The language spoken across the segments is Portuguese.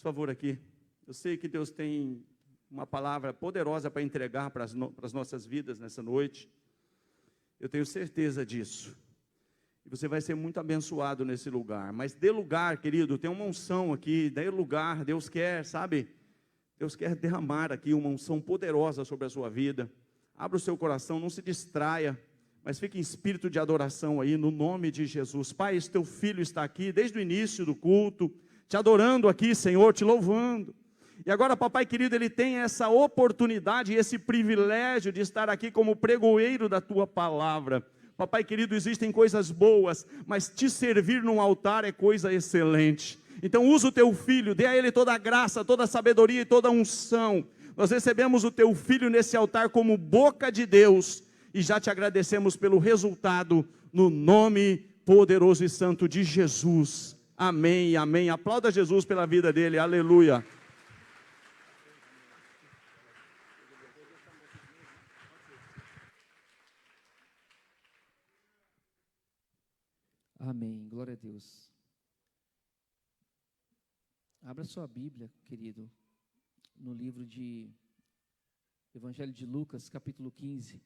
Por favor, aqui. Eu sei que Deus tem uma palavra poderosa para entregar para as nossas vidas nessa noite. Eu tenho certeza disso. E você vai ser muito abençoado nesse lugar. Mas dê lugar, querido, tem uma unção aqui, dê lugar. Deus quer, sabe? Deus quer derramar aqui uma unção poderosa sobre a sua vida. Abra o seu coração, não se distraia, mas fique em espírito de adoração aí, no nome de Jesus. Pai, esse teu filho está aqui desde o início do culto, te adorando aqui, Senhor, te louvando. E agora, papai querido, ele tem essa oportunidade, esse privilégio de estar aqui como pregoeiro da tua palavra. Papai querido, existem coisas boas, mas te servir num altar é coisa excelente. Então usa o teu filho, dê a ele toda a graça, toda a sabedoria e toda a unção. Nós recebemos o teu filho nesse altar como boca de Deus, e já te agradecemos pelo resultado, no nome poderoso e santo de Jesus. Amém, amém. Aplauda Jesus pela vida dele, aleluia. Amém, glória a Deus. Abra sua Bíblia, querido, no livro de Evangelho de Lucas, capítulo 15.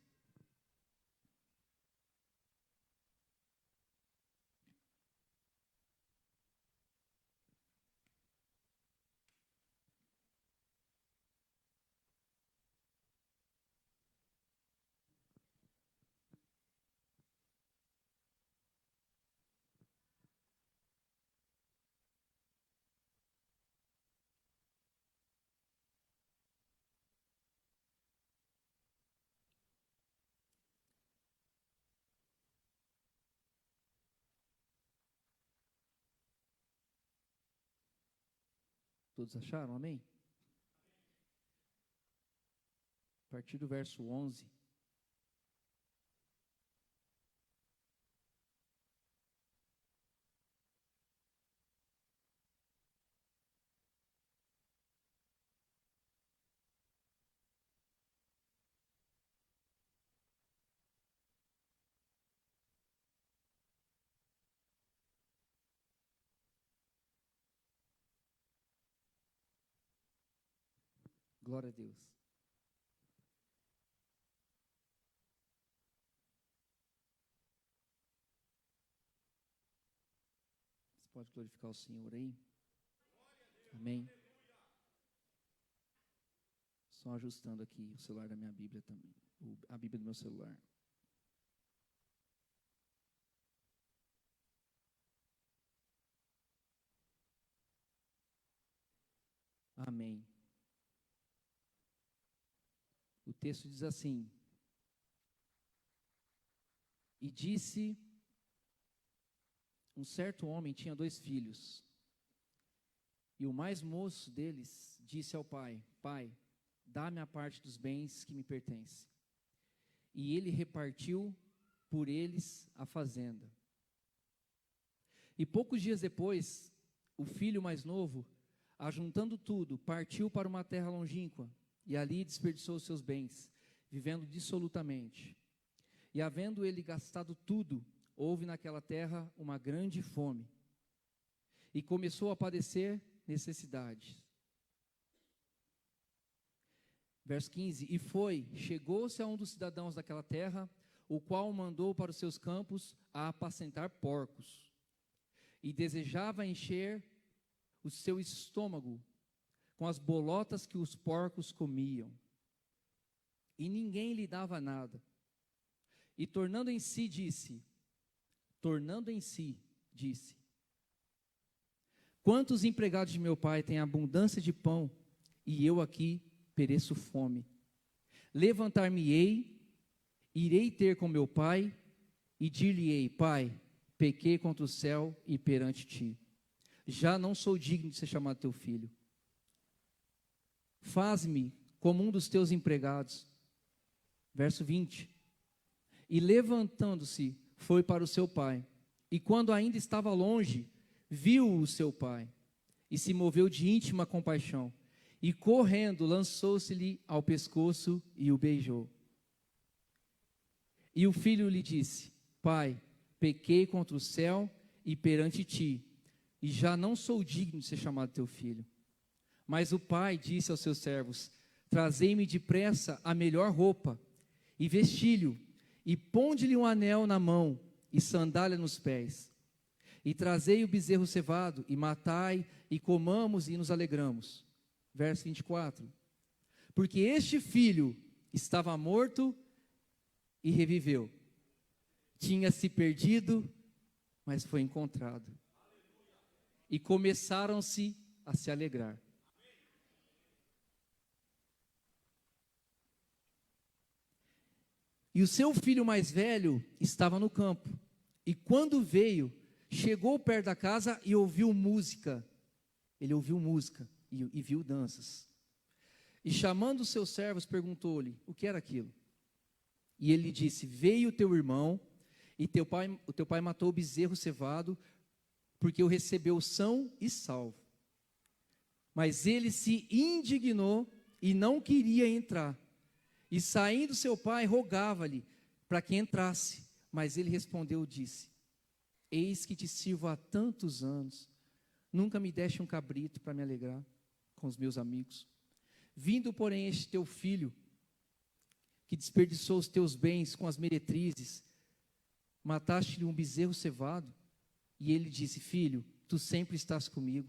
Todos acharam? Amém? A partir do verso 11. Glória a Deus. Você pode glorificar o Senhor aí? Amém. Só ajustando aqui o celular da minha Bíblia também. A Bíblia do meu celular. Amém. O texto diz assim: e disse, um certo homem tinha 2 filhos, e o mais moço deles disse ao pai: Pai, dá-me a parte dos bens que me pertence. E ele repartiu por eles a fazenda. E poucos dias depois, o filho mais novo, ajuntando tudo, partiu para uma terra longínqua, e ali desperdiçou seus bens, vivendo dissolutamente. E havendo ele gastado tudo, houve naquela terra uma grande fome, e começou a padecer necessidades. Verso 15, e chegou-se a um dos cidadãos daquela terra, o qual o mandou para os seus campos a apacentar porcos, e desejava encher o seu estômago com as bolotas que os porcos comiam, e ninguém lhe dava nada. E tornando em si, disse, quantos empregados de meu pai têm abundância de pão, e eu aqui pereço fome? Levantar-me-ei, irei ter com meu pai, e dir-lhe-ei: Pai, pequei contra o céu e perante ti. Já não sou digno de ser chamado teu filho. Faz-me como um dos teus empregados. Verso 20. E levantando-se, foi para o seu pai. E quando ainda estava longe, viu o seu pai, e se moveu de íntima compaixão. E correndo, lançou-se-lhe ao pescoço e o beijou. E o filho lhe disse: Pai, pequei contra o céu e perante ti, e já não sou digno de ser chamado teu filho. Mas o pai disse aos seus servos: trazei-me depressa a melhor roupa, e vestilho, e ponde-lhe um anel na mão, e sandália nos pés. E trazei o bezerro cevado, e matai, e comamos, e nos alegramos. Verso 24. Porque este filho estava morto e reviveu. Tinha se perdido, mas foi encontrado. E começaram-se a se alegrar. E o seu filho mais velho estava no campo. E quando veio, chegou perto da casa e ouviu música. Ele ouviu música e viu danças. E chamando os seus servos, perguntou-lhe o que era aquilo. E ele lhe disse: veio teu irmão, e o teu pai matou o bezerro cevado, porque o recebeu são e salvo. Mas ele se indignou e não queria entrar. E saindo seu pai, rogava-lhe para que entrasse. Mas ele respondeu e disse: eis que te sirvo há tantos anos, nunca me deste um cabrito para me alegrar com os meus amigos. Vindo, porém, este teu filho, que desperdiçou os teus bens com as meretrizes, mataste-lhe um bezerro cevado. E ele disse: filho, tu sempre estás comigo,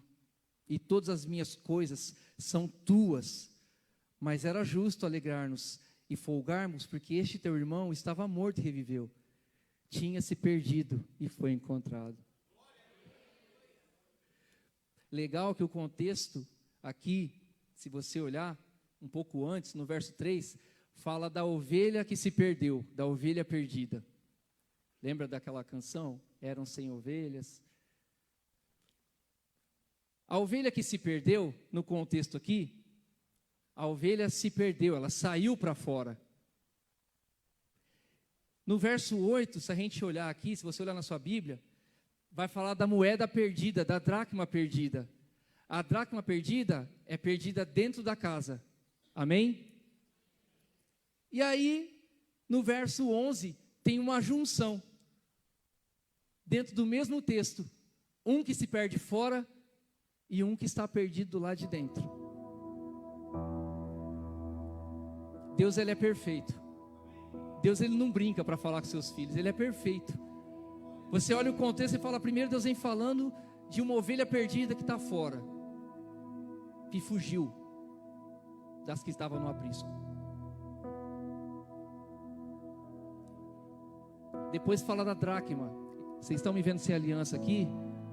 e todas as minhas coisas são tuas. Mas era justo alegrar-nos e folgarmos, porque este teu irmão estava morto e reviveu. Tinha se perdido e foi encontrado. Legal que o contexto aqui, se você olhar um pouco antes, no verso 3, fala da ovelha que se perdeu, da ovelha perdida. Lembra daquela canção? Eram 100 ovelhas. A ovelha que se perdeu, no contexto aqui, a ovelha se perdeu, ela saiu para fora. No verso 8, se a gente olhar aqui, se você olhar na sua Bíblia, vai falar da moeda perdida, da dracma perdida. A dracma perdida é perdida dentro da casa. Amém? E aí, no verso 11, tem uma junção. Dentro do mesmo texto, um que se perde fora e um que está perdido do lado de dentro. Deus, ele é perfeito. Deus, ele não brinca para falar com seus filhos, ele é perfeito. Você olha o contexto e fala: primeiro Deus vem falando de uma ovelha perdida que está fora, que fugiu das que estavam no aprisco. Depois fala da dracma. Vocês estão me vendo sem aliança aqui?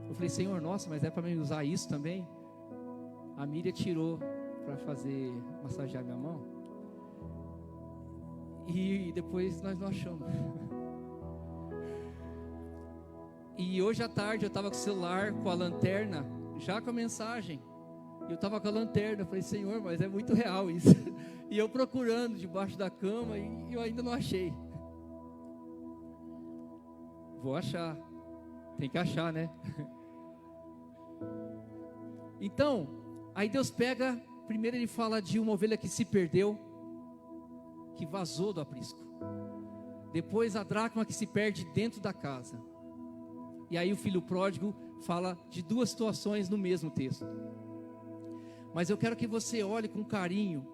Eu falei: Senhor, nossa, mas é para mim usar isso também? A Miriam tirou para fazer massagear minha mão. E depois nós não achamos. E hoje à tarde eu estava com o celular, com a lanterna, já com a mensagem. E eu estava com a lanterna, eu falei: Senhor, mas é muito real isso. E eu procurando debaixo da cama e eu ainda não achei. Vou achar. Tem que achar, né? Então, aí Deus pega, primeiro ele fala de uma ovelha que se perdeu, que vazou do aprisco. Depois a dracma que se perde dentro da casa. E aí o filho pródigo fala de duas situações no mesmo texto. Mas eu quero que você olhe com carinho.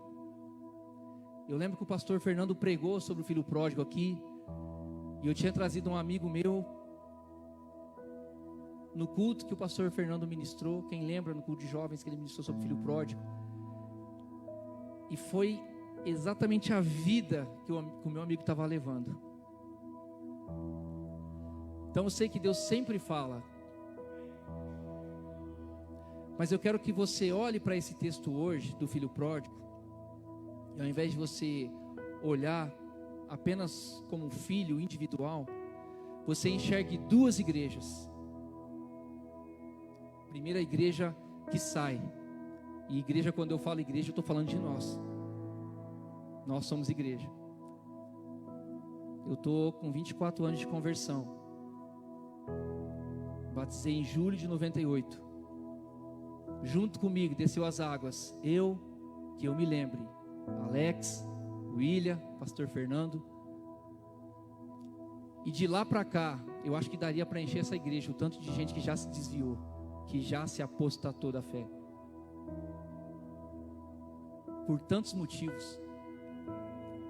Eu lembro que o pastor Fernando pregou sobre o filho pródigo aqui. E eu tinha trazido um amigo meu no culto que o pastor Fernando ministrou. Quem lembra, no culto de jovens, que ele ministrou sobre o filho pródigo. E foi exatamente a vida que o meu amigo estava levando. Então eu sei que Deus sempre fala, mas eu quero que você olhe para esse texto hoje do filho pródigo, e ao invés de você olhar apenas como um filho individual, você enxergue duas igrejas. Primeira, a igreja que sai. E igreja, quando eu falo igreja, eu estou falando de nós. Nós somos igreja. Eu estou com 24 anos de conversão. Batizei em julho de 98. Junto comigo desceu as águas. Que eu me lembre, Alex, William, pastor Fernando. E de lá para cá, eu acho que daria para encher essa igreja, o tanto de gente que já se desviou, que já se apostatou da fé. por tantos motivos,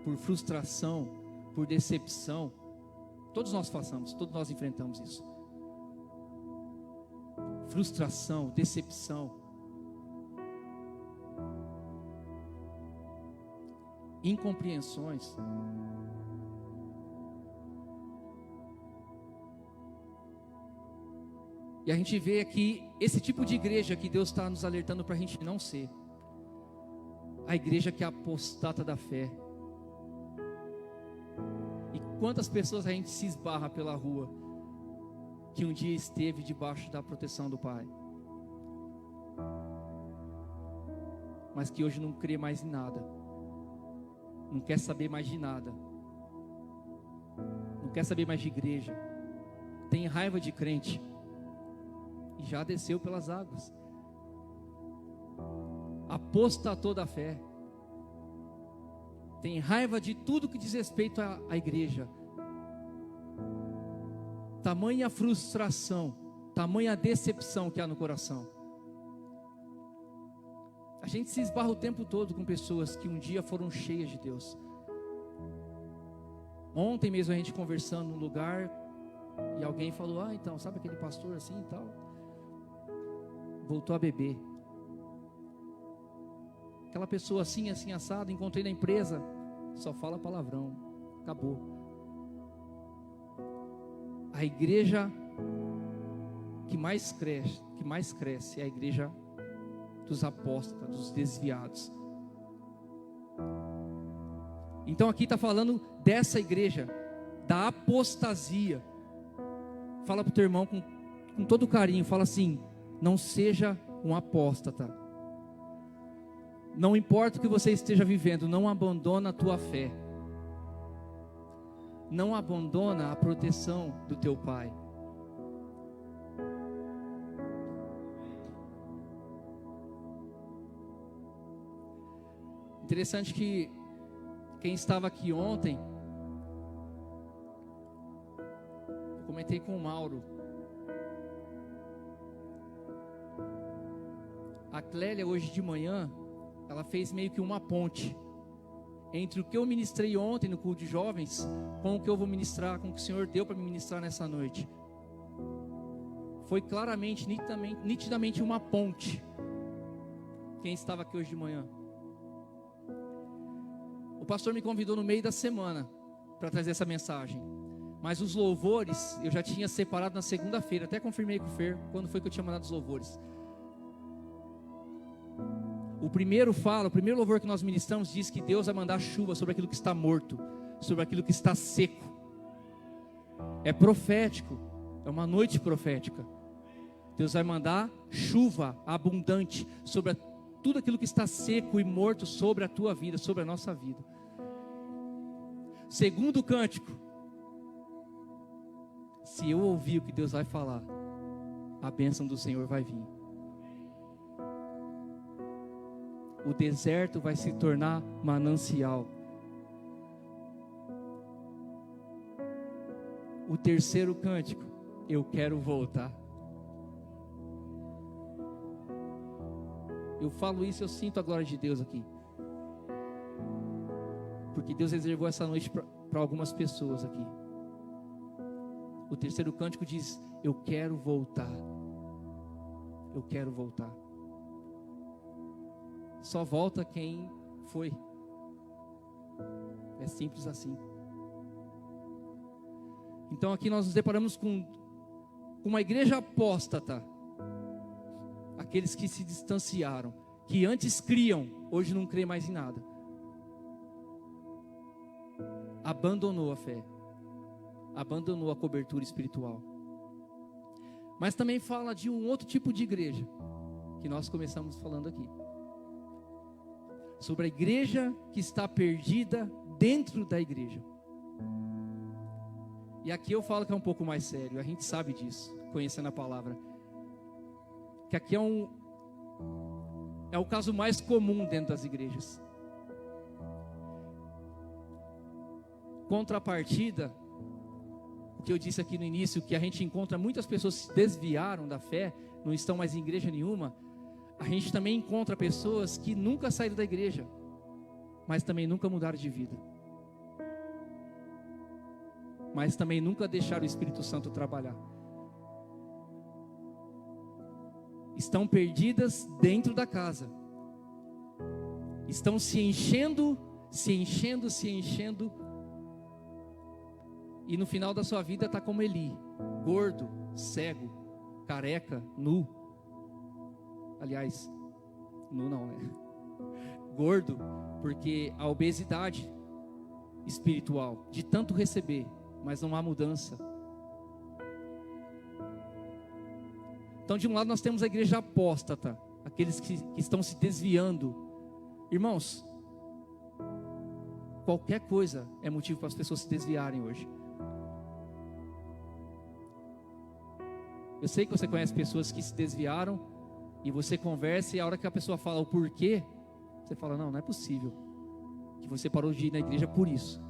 por frustração, por decepção. Todos nós passamos, todos nós enfrentamos isso. Frustração, decepção, incompreensões. E a gente vê aqui esse tipo de igreja que Deus está nos alertando para a gente não ser. A igreja que é apostata da fé. E quantas pessoas a gente se esbarra pela rua que um dia esteve debaixo da proteção do Pai, mas que hoje não crê mais em nada, não quer saber mais de nada, não quer saber mais de igreja, tem raiva de crente e já desceu pelas águas, apostatou da fé, tem raiva de tudo que diz respeito à igreja. Tamanha frustração, tamanha decepção que há no coração. A gente se esbarra o tempo todo com pessoas que um dia foram cheias de Deus. Ontem mesmo a gente conversando num lugar e alguém falou: ah, então, sabe aquele pastor assim e tal? Voltou a beber. Aquela pessoa assim, assim, assado, encontrei na empresa, só fala palavrão, acabou. A igreja que mais cresce é a igreja dos apóstatas, dos desviados. Então aqui está falando dessa igreja, da apostasia. Fala para o teu irmão com todo carinho, fala assim: não seja um apóstata. Não importa o que você esteja vivendo, não abandona a tua fé. Não abandona a proteção do teu Pai. Interessante que quem estava aqui ontem, eu comentei com o Mauro, a Clélia hoje de manhã, ela fez meio que uma ponte entre o que eu ministrei ontem no culto de jovens, com o que eu vou ministrar, com o que o Senhor deu para me ministrar nessa noite. Foi claramente, nitidamente uma ponte. Quem estava aqui hoje de manhã? O pastor me convidou no meio da semana para trazer essa mensagem, mas os louvores eu já tinha separado na segunda-feira. Até confirmei com o Fer quando foi que eu tinha mandado os louvores. O primeiro louvor que nós ministramos diz que Deus vai mandar chuva sobre aquilo que está morto, sobre aquilo que está seco. É profético, é uma noite profética. Deus vai mandar chuva abundante sobre tudo aquilo que está seco e morto sobre a tua vida, sobre a nossa vida. Segundo cântico, se eu ouvir o que Deus vai falar, a bênção do Senhor vai vir. O deserto vai se tornar manancial. O terceiro cântico, eu quero voltar. Eu falo isso, eu sinto a glória de Deus aqui, porque Deus reservou essa noite para algumas pessoas aqui. O terceiro cântico diz: eu quero voltar. Eu quero voltar. Só volta quem foi. É simples assim. Então aqui nós nos deparamos com uma igreja apóstata. Aqueles que se distanciaram, que antes criam, hoje não crê mais em nada. Abandonou a fé, abandonou a cobertura espiritual. Mas também fala de um outro tipo de igreja, que nós começamos falando aqui, sobre a igreja que está perdida dentro da igreja. E aqui eu falo que é um pouco mais sério, a gente sabe disso, conhecendo a palavra, que aqui é o caso mais comum dentro das igrejas. Contrapartida, o que eu disse aqui no início, que a gente encontra muitas pessoas que se desviaram da fé, não estão mais em igreja nenhuma. A gente também encontra pessoas que nunca saíram da igreja, mas também nunca mudaram de vida. Mas também nunca deixaram o Espírito Santo trabalhar. Estão perdidas dentro da casa. Estão se enchendo. E no final da sua vida está como Eli, gordo, cego, careca, nu. Aliás, nu não, né? Gordo, porque a obesidade espiritual, de tanto receber, mas não há mudança. Então, de um lado nós temos a igreja apóstata, aqueles que estão se desviando. Irmãos, qualquer coisa é motivo para as pessoas se desviarem hoje. Eu sei que você conhece pessoas que se desviaram, e você conversa, e a hora que a pessoa fala o porquê, você fala, não é possível que você parou de ir na igreja por isso.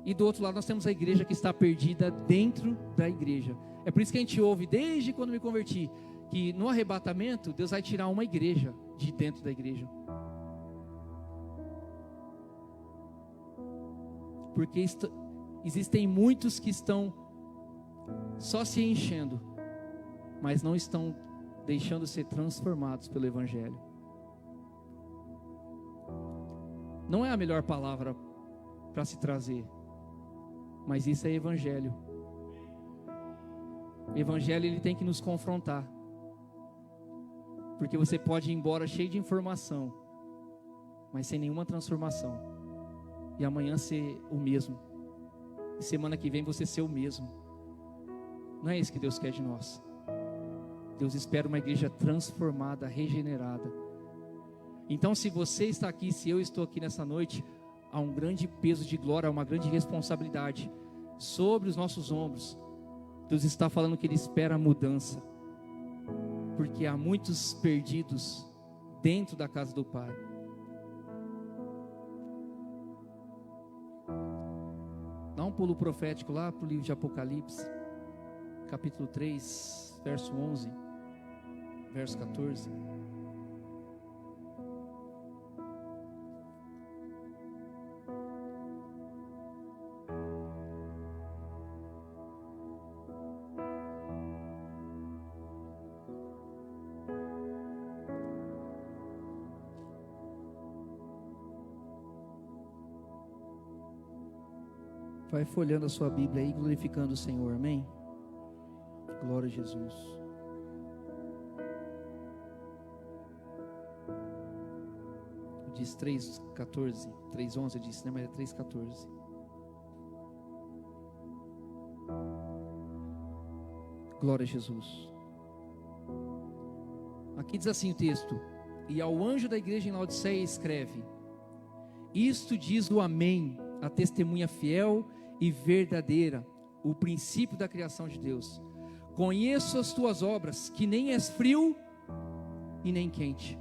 E do outro lado nós temos a igreja que está perdida dentro da igreja. É por isso que a gente ouve, desde quando me converti, que no arrebatamento, Deus vai tirar uma igreja de dentro da igreja. Porque existem muitos que estão só se enchendo, mas não estão deixando ser transformados pelo Evangelho. Não é a melhor palavra para se trazer, mas isso é Evangelho. O Evangelho, ele tem que nos confrontar, porque você pode ir embora cheio de informação, mas sem nenhuma transformação, e amanhã ser o mesmo, e semana que vem você ser o mesmo. Não é isso que Deus quer de nós. Deus espera uma igreja transformada, regenerada. Então, se você está aqui, se eu estou aqui nessa noite, há um grande peso de glória, uma grande responsabilidade sobre os nossos ombros. Deus está falando que Ele espera a mudança, porque há muitos perdidos dentro da casa do Pai. Dá um pulo profético lá para o livro de Apocalipse, capítulo 3, verso 11, verso 14. Vai folhando a sua Bíblia aí, glorificando o Senhor, amém? Glória a Jesus. Diz 3:14, 3:11 disse, né? Mas é 3:14. Glória a Jesus. Aqui diz assim o texto: e ao anjo da igreja em Laodiceia escreve: isto diz o Amém, a testemunha fiel e verdadeira, o princípio da criação de Deus. Conheço as tuas obras, que nem és frio e nem quente.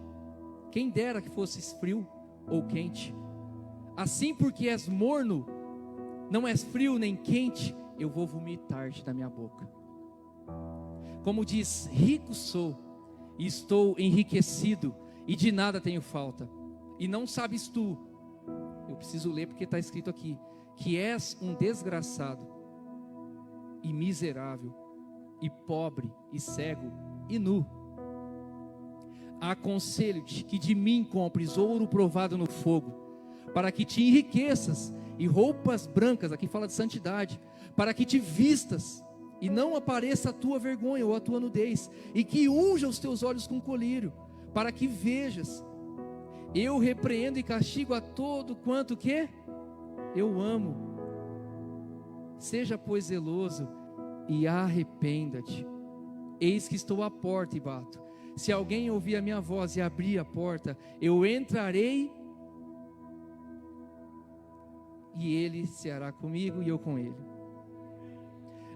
Quem dera que fosses frio ou quente. Assim, porque és morno, não és frio nem quente, eu vou vomitar-te da minha boca. Como diz, rico sou, e estou enriquecido, e de nada tenho falta. E não sabes tu, eu preciso ler porque está escrito aqui, que és um desgraçado, e miserável, e pobre, e cego, e nu. Aconselho-te que de mim compres ouro provado no fogo, para que te enriqueças, e roupas brancas, aqui fala de santidade, para que te vistas, e não apareça a tua vergonha ou a tua nudez, e que unja os teus olhos com colírio, para que vejas. Eu repreendo e castigo a todo quanto que eu amo. Seja, pois, zeloso e arrependa-te. Eis que estou à porta e bato. Se alguém ouvir a minha voz e abrir a porta, eu entrarei e ele ceará comigo e eu com ele.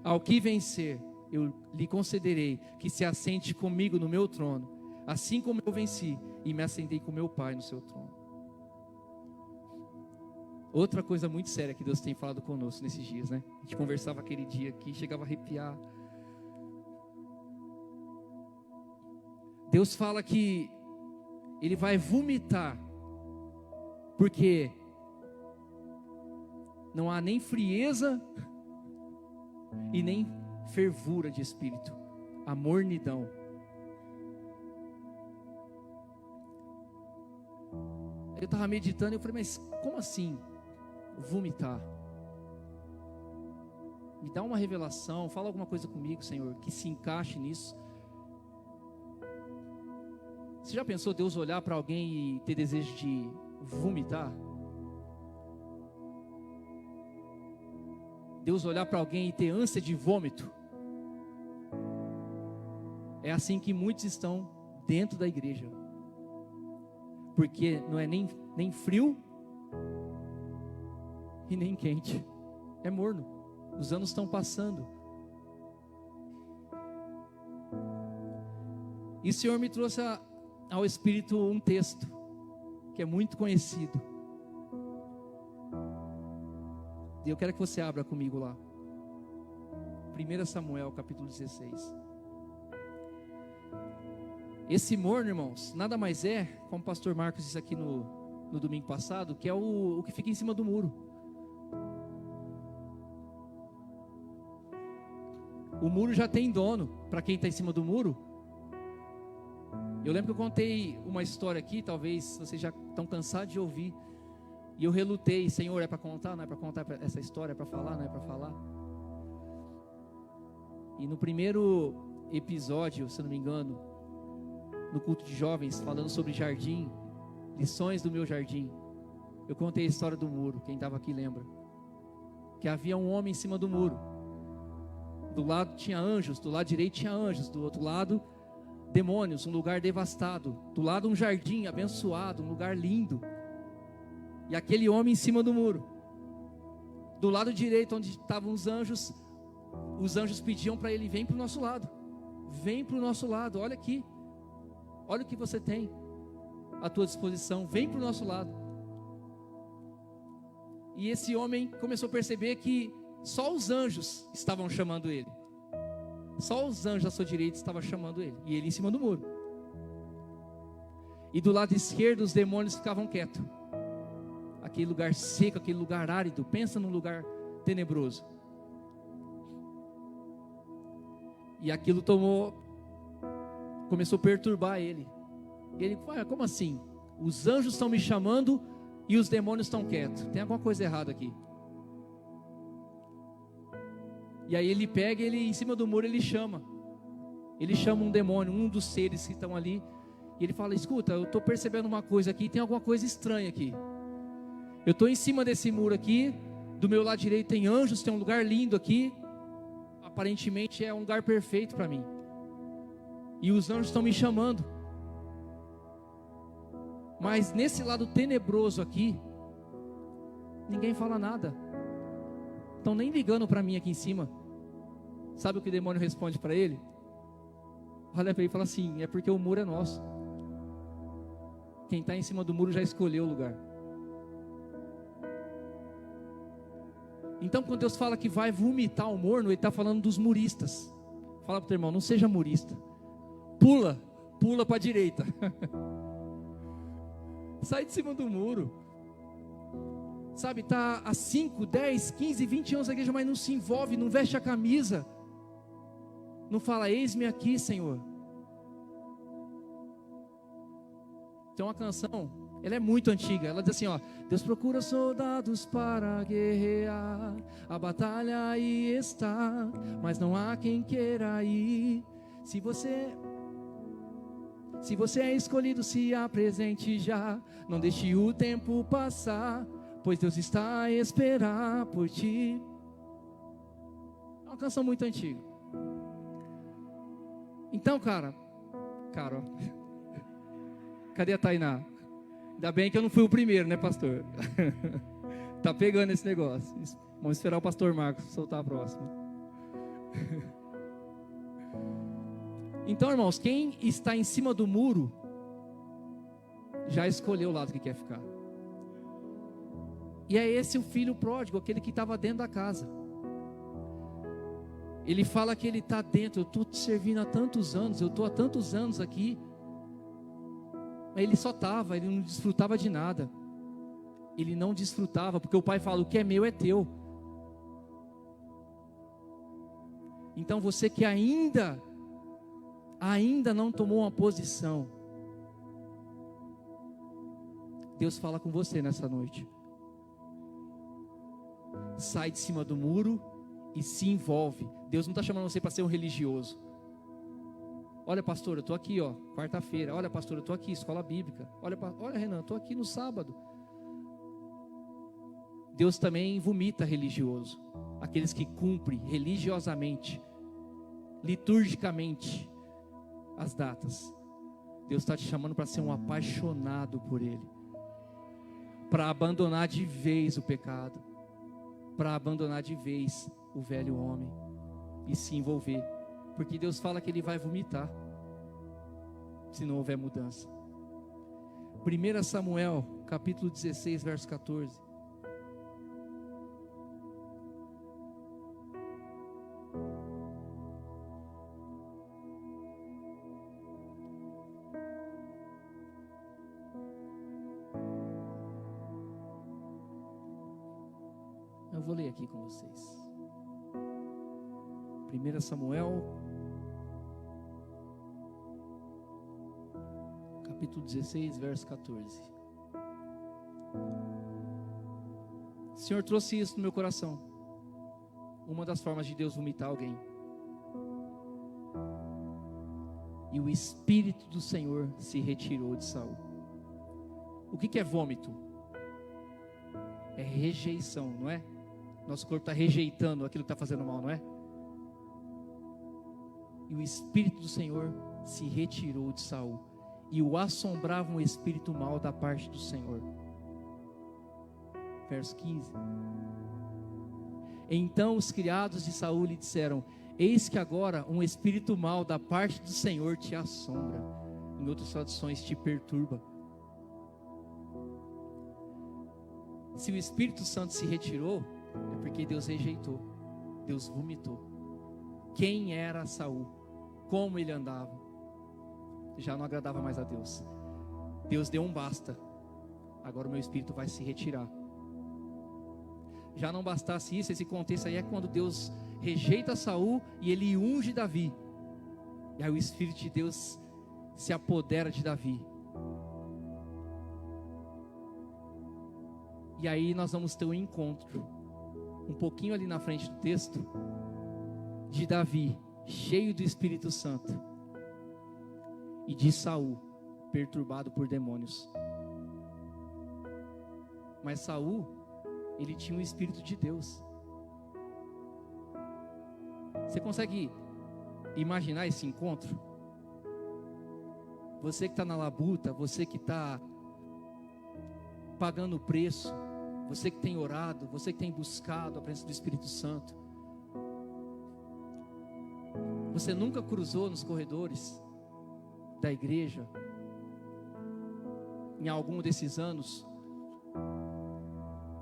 Ao que vencer, eu lhe concederei que se assente comigo no meu trono, assim como eu venci e me assentei com meu Pai no seu trono. Outra coisa muito séria que Deus tem falado conosco nesses dias, né? A gente conversava aquele dia aqui, chegava a arrepiar. Deus fala que Ele vai vomitar, porque não há nem frieza e nem fervura de espírito, a mornidão. Eu estava meditando e eu falei, mas como assim vomitar? Me dá uma revelação, fala alguma coisa comigo, Senhor, que se encaixe nisso. Você já pensou Deus olhar para alguém e ter desejo de vomitar? Deus olhar para alguém e ter ânsia de vômito? É assim que muitos estão dentro da igreja. Porque não é nem frio e nem quente. É morno. Os anos estão passando. E o Senhor me trouxe ao Espírito um texto que é muito conhecido. E eu quero que você abra comigo lá. 1 Samuel, capítulo 16. Esse morno, irmãos, nada mais é, como o pastor Marcos disse aqui no domingo passado, que é o que fica em cima do muro. O muro já tem dono, para quem está em cima do muro. Eu lembro que eu contei uma história aqui, talvez vocês já estão cansados de ouvir. E eu relutei, Senhor, é para contar? Não é para contar essa história? É para falar? Não é para falar? E no primeiro episódio, se eu não me engano, no culto de jovens, falando sobre jardim, lições do meu jardim, eu contei a história do muro. Quem estava aqui lembra? Que havia um homem em cima do muro. Do lado tinha anjos, do lado direito tinha anjos, do outro lado demônios, um lugar devastado. Do lado um jardim abençoado, um lugar lindo. E aquele homem em cima do muro. Do lado direito, onde estavam os anjos pediam para ele: vem para o nosso lado, vem para o nosso lado, olha aqui, olha o que você tem à tua disposição, vem para o nosso lado. E esse homem começou a perceber que só os anjos estavam chamando ele. Só os anjos à sua direita estavam chamando ele. E ele em cima do muro. E do lado esquerdo os demônios ficavam quietos. Aquele lugar seco, aquele lugar árido. Pensa num lugar tenebroso. E aquilo começou a perturbar ele. E ele falou: como assim? Os anjos estão me chamando e os demônios estão quietos. Tem alguma coisa errada aqui. E aí ele pega, ele em cima do muro ele chama um demônio, um dos seres que estão ali. E ele fala: escuta, eu estou percebendo uma coisa aqui, tem alguma coisa estranha aqui. Eu estou em cima desse muro aqui, do meu lado direito tem anjos, tem um lugar lindo aqui. Aparentemente é um lugar perfeito para mim. E os anjos estão me chamando. Mas nesse lado tenebroso aqui, ninguém fala nada. Estão nem ligando para mim aqui em cima. Sabe o que o demônio responde para ele? Olha para ele e fala assim: é porque o muro é nosso. Quem está em cima do muro já escolheu o lugar. Então quando Deus fala que vai vomitar o morno, Ele está falando dos muristas. Fala para o teu irmão: não seja murista. Pula para a direita. Sai de cima do muro. Sabe, está há 5, 10, 15, 20 anos na igreja, mas não se envolve, não veste a camisa. Não fala: eis-me aqui, Senhor. Tem uma canção, ela é muito antiga. Ela diz assim, ó: Deus procura soldados para guerrear, a batalha aí está, mas não há quem queira ir. Se você é escolhido, se apresente já, não deixe o tempo passar, pois Deus está a esperar por ti. É uma canção muito antiga. Então, cara, cadê a Tainá? Ainda bem que eu não fui o primeiro, né, pastor? Tá pegando esse negócio. Vamos esperar o pastor Marcos soltar a próxima. Então, irmãos, quem está em cima do muro já escolheu o lado que quer ficar. E é esse o filho pródigo, aquele que estava dentro da casa. Ele fala que ele está dentro. Eu estou te servindo há tantos anos, eu estou há tantos anos aqui, Mas ele só estava, ele não desfrutava de nada. Ele não desfrutava, porque o pai fala: o que é meu é teu. Então você que ainda não tomou uma posição, Deus fala com você nessa noite. Sai de cima do muro e se envolve. Deus não está chamando você para ser um religioso. Olha, pastor, eu estou aqui, ó, quarta-feira. Olha, pastor, eu estou aqui, escola bíblica. Olha, Renan, eu estou aqui no sábado. Deus também vomita religioso. Aqueles que cumprem religiosamente, liturgicamente, as datas. Deus está te chamando para ser um apaixonado por Ele, para abandonar de vez o pecado, para abandonar de vez o velho homem e se envolver, porque Deus fala que Ele vai vomitar se não houver mudança. 1 Samuel capítulo 16 verso 14. Eu vou ler aqui com vocês. 1 Samuel, capítulo 16, verso 14. O Senhor trouxe isso no meu coração. Uma das formas de Deus vomitar alguém. E o Espírito do Senhor se retirou de Saul. O que é vômito? É rejeição, não é? Nosso corpo está rejeitando aquilo que está fazendo mal, não é? E o Espírito do Senhor se retirou de Saul, e o assombrava um espírito mau da parte do Senhor. Verso 15. Então os criados de Saul lhe disseram: eis que agora um espírito mau da parte do Senhor te assombra. Em outras traduções, te perturba. Se o Espírito Santo se retirou, é porque Deus rejeitou, Deus vomitou. Quem era Saul? Como ele andava? Já não agradava mais a Deus. Deus deu um basta. Agora o meu espírito vai se retirar. Já não bastasse isso, esse contexto aí é quando Deus rejeita Saul e ele unge Davi. E aí o Espírito de Deus se apodera de Davi. E aí nós vamos ter um encontro, um pouquinho ali na frente do texto, de Davi, cheio do Espírito Santo, e de Saul, perturbado por demônios. Mas Saul, ele tinha o Espírito de Deus. Você consegue imaginar esse encontro? Você que está na labuta, você que está pagando o preço, você que tem orado, você que tem buscado a presença do Espírito Santo. Você nunca cruzou nos corredores da igreja, em algum desses anos?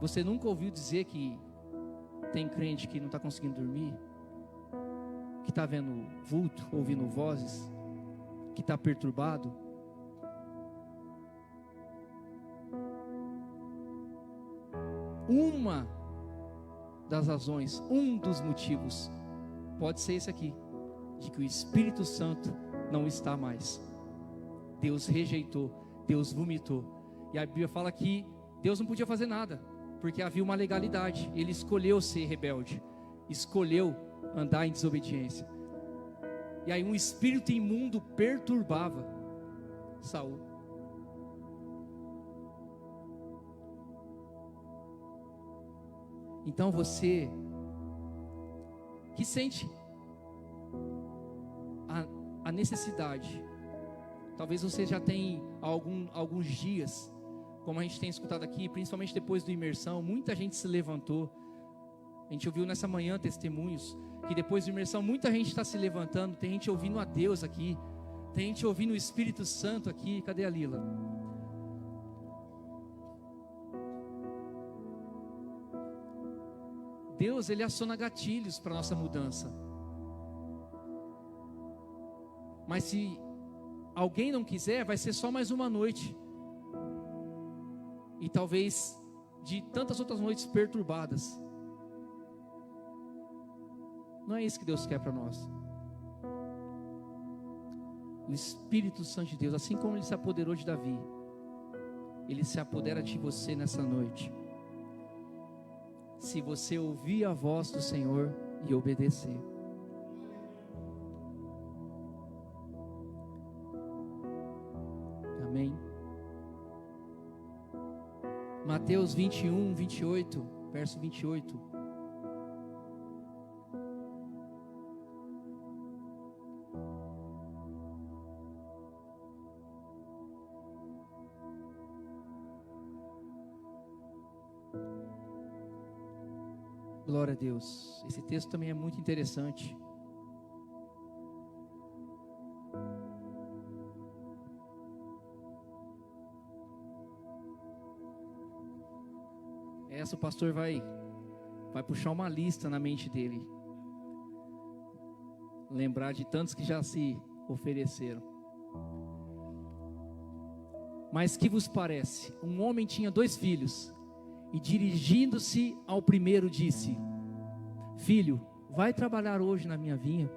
Você nunca ouviu dizer que tem crente que não está conseguindo dormir, que está vendo vulto, ouvindo vozes, que está perturbado? Uma das razões, um dos motivos, pode ser esse aqui, de que o Espírito Santo não está mais. Deus rejeitou, Deus vomitou. E a Bíblia fala que Deus não podia fazer nada, porque havia uma legalidade. Ele escolheu ser rebelde, escolheu andar em desobediência. E aí um espírito imundo perturbava Saul. Então você que sente a necessidade, talvez você já tenha alguns dias, como a gente tem escutado aqui, principalmente depois do imersão, muita gente se levantou. A gente ouviu nessa manhã testemunhos que depois do imersão muita gente está se levantando. Tem gente ouvindo a Deus aqui, tem gente ouvindo o Espírito Santo aqui. Cadê a Lila? Deus, Ele aciona gatilhos para a nossa mudança. Mas se alguém não quiser, vai ser só mais uma noite. E talvez de tantas outras noites perturbadas. Não é isso que Deus quer para nós. O Espírito Santo de Deus, assim como Ele se apoderou de Davi, Ele se apodera de você nessa noite. Se você ouvir a voz do Senhor e obedecer. Amém. Mateus 21, 28, verso 28. Glória a Deus. Esse texto também é muito interessante. Essa o pastor vai puxar uma lista na mente dele. Lembrar de tantos que já se ofereceram. Mas que vos parece? Um homem tinha 2 filhos. E dirigindo-se ao primeiro disse: Filho, vai trabalhar hoje na minha vinha?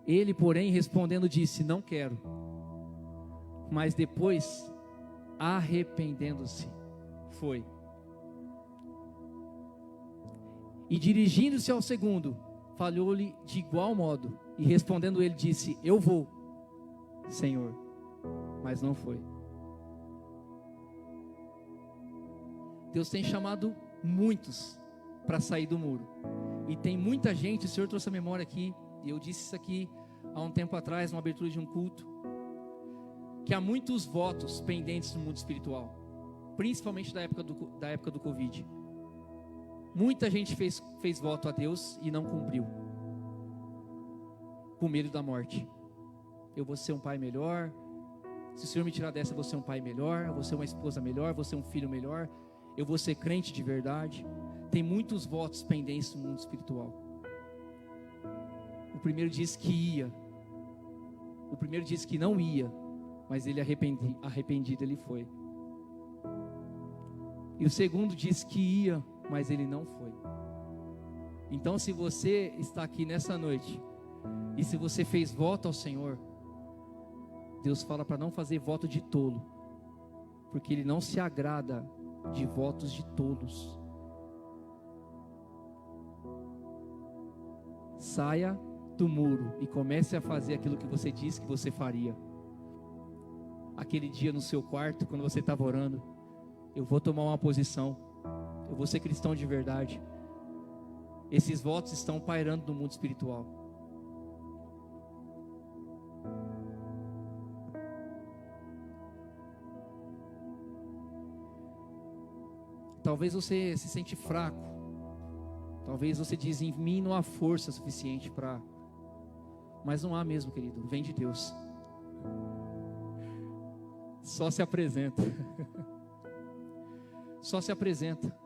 Ele, porém, respondendo disse: Não quero. Mas depois, arrependendo-se, foi. E dirigindo-se ao segundo, falou-lhe de igual modo. E respondendo ele disse: Eu vou, Senhor. Mas não foi. Deus tem chamado muitos para sair do muro. E tem muita gente, o Senhor trouxe a memória aqui, e eu disse isso aqui há um tempo atrás, numa abertura de um culto, que há muitos votos pendentes no mundo espiritual, principalmente da época do Covid. Muita gente fez voto a Deus e não cumpriu, com medo da morte. Eu vou ser um pai melhor, se o Senhor me tirar dessa, eu vou ser um pai melhor, eu vou ser uma esposa melhor, eu vou ser um filho melhor, eu vou ser crente de verdade. Tem muitos votos pendentes no mundo espiritual. O primeiro disse que ia, o primeiro disse que não ia, mas ele arrependido ele foi. E o segundo disse que ia, mas ele não foi. Então, se você está aqui nessa noite, e se você fez voto ao Senhor, Deus fala para não fazer voto de tolo, porque Ele não se agrada de votos de tolos. Saia do muro e comece a fazer aquilo que você disse que você faria. Aquele dia no seu quarto, quando você estava orando: eu vou tomar uma posição, eu vou ser cristão de verdade. Esses votos estão pairando no mundo espiritual. Talvez você se sente fraco. Talvez você diz: em mim não há força suficiente para... Mas não há mesmo, querido. Vem de Deus. Só se apresenta. Só se apresenta.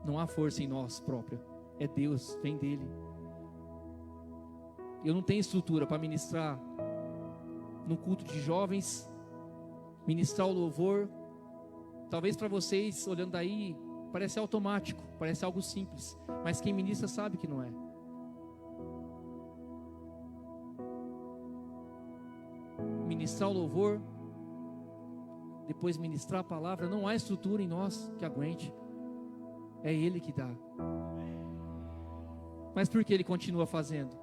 Não há força em nós própria. É Deus, vem dele. Eu não tenho estrutura para ministrar no culto de jovens, ministrar o louvor. Talvez para vocês, olhando daí, parece automático, parece algo simples, mas quem ministra sabe que não é. Ministrar o louvor, depois ministrar a palavra, não há estrutura em nós que aguente. É Ele que dá. Mas por que Ele continua fazendo?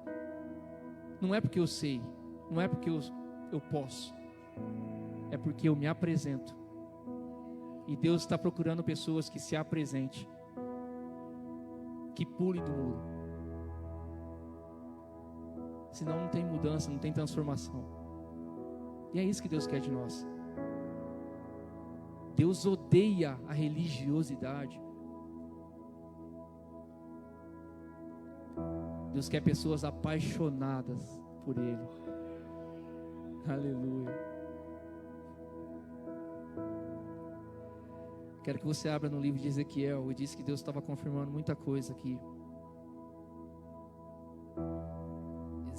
Não é porque eu sei, não é porque eu posso, é porque eu me apresento. E Deus está procurando pessoas que se apresentem, que pulem do muro. Senão não tem mudança, não tem transformação. E é isso que Deus quer de nós. Deus odeia a religiosidade. Deus quer pessoas apaixonadas por Ele. Aleluia. Quero que você abra no livro de Ezequiel. E disse que Deus estava confirmando muita coisa aqui.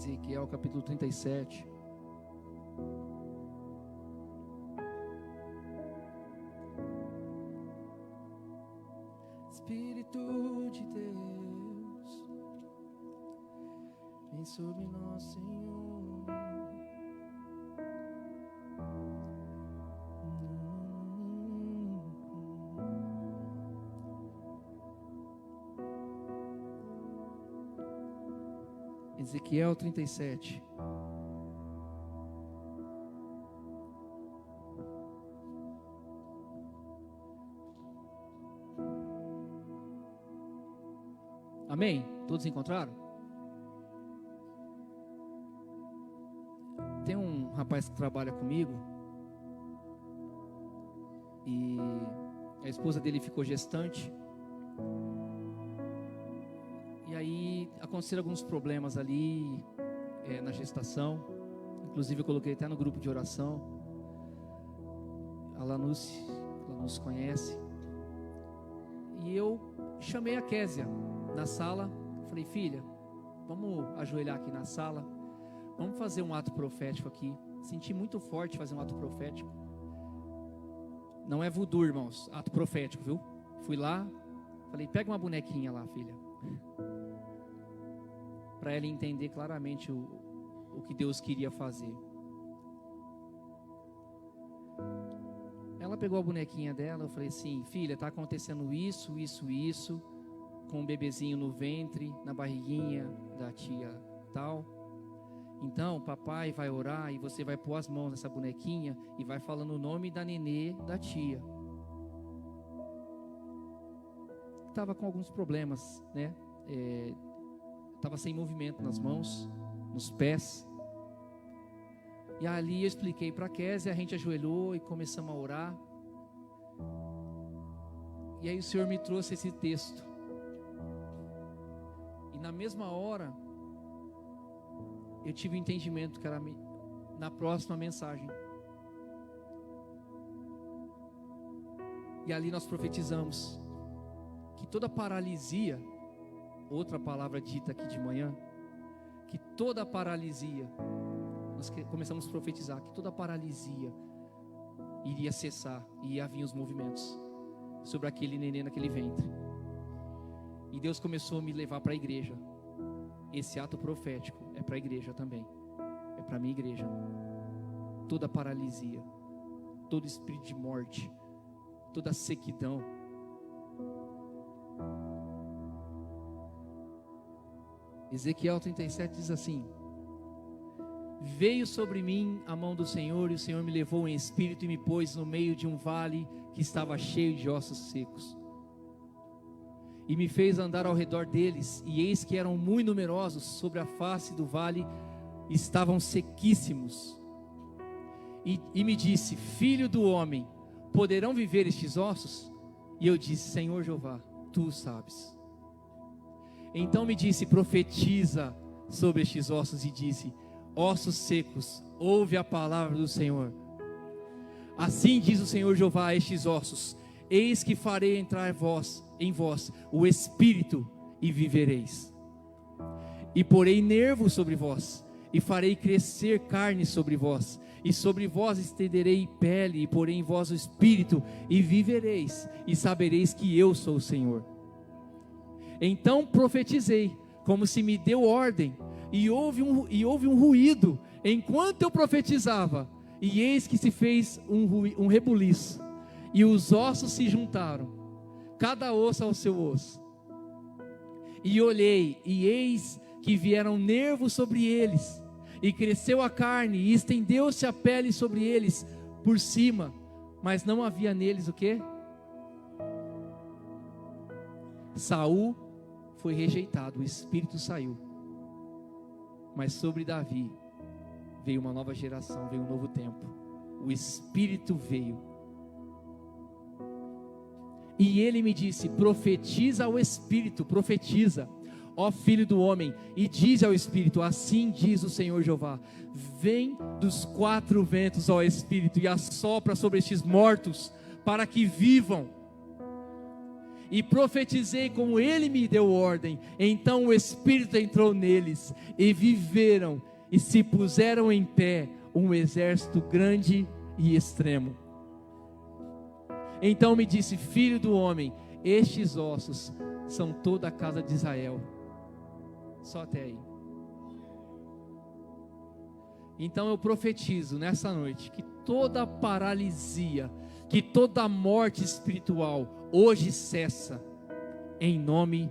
Ezequiel capítulo 37. Espírito de Deus, vem sobre nós, Senhor. Ezequiel 37. Amém? Todos encontraram? Tem um rapaz que trabalha comigo e a esposa dele ficou gestante. E aí aconteceram alguns problemas ali na gestação. Inclusive eu coloquei até no grupo de oração. A Lanusse conhece. E eu chamei a Késia na sala. Falei, filha, vamos ajoelhar aqui na sala. Vamos fazer um ato profético aqui. Senti muito forte fazer um ato profético. Não é voodoo, irmãos, ato profético, viu? Fui lá, falei, pega uma bonequinha lá, filha, para ela entender claramente o que Deus queria fazer. Ela pegou a bonequinha dela, eu falei assim, filha, está acontecendo isso, com um bebezinho no ventre, na barriguinha da tia tal. Então, papai vai orar e você vai pôr as mãos nessa bonequinha e vai falando o nome da nenê da tia. Estava com alguns problemas, né? Estava sem movimento nas mãos, nos pés. E ali eu expliquei para a Késia, a gente ajoelhou e começamos a orar. E aí o Senhor me trouxe esse texto. E na mesma hora, eu tive o entendimento que era na próxima mensagem. E ali nós profetizamos que toda paralisia, outra palavra dita aqui de manhã, que toda paralisia, nós começamos a profetizar que toda paralisia iria cessar e ia vir os movimentos sobre aquele neném naquele ventre. E Deus começou a me levar para a igreja. Esse ato profético é para a igreja também, é para a minha igreja. Toda paralisia, todo espírito de morte, toda sequidão, Ezequiel 37 diz assim: veio sobre mim a mão do Senhor, e o Senhor me levou em espírito e me pôs no meio de um vale que estava cheio de ossos secos. E me fez andar ao redor deles, e eis que eram muito numerosos, sobre a face do vale estavam sequíssimos. E me disse: filho do homem, poderão viver estes ossos? E eu disse: Senhor Jeová, tu o sabes. Então me disse: profetiza sobre estes ossos. E disse: ossos secos, ouve a palavra do Senhor. Assim diz o Senhor Jeová a estes ossos: eis que farei entrar em vós o espírito, e vivereis. E porei nervos sobre vós, e farei crescer carne sobre vós, e sobre vós estenderei pele, e porei em vós o espírito, e vivereis, e sabereis que eu sou o Senhor. Então profetizei, como se me deu ordem, e houve um ruído, enquanto eu profetizava, e eis que se fez um rebuliço, e os ossos se juntaram, cada osso ao seu osso. E olhei, e eis que vieram nervos sobre eles, e cresceu a carne, e estendeu-se a pele sobre eles por cima, mas não havia neles o quê? Saul foi rejeitado, o espírito saiu, mas sobre Davi veio uma nova geração, veio um novo tempo, o espírito veio. E ele me disse: profetiza ao espírito, profetiza, ó filho do homem, e diz ao espírito: assim diz o Senhor Jeová, vem dos quatro ventos, ó espírito, e assopra sobre estes mortos, para que vivam. e profetizei como ele me deu ordem. Então o Espírito entrou neles, e viveram, e se puseram em pé, um exército grande e extremo. Então me disse: filho do homem, estes ossos são toda a casa de Israel. Só até aí. Então eu profetizo nessa noite que toda paralisia, que toda morte espiritual hoje cessa, em nome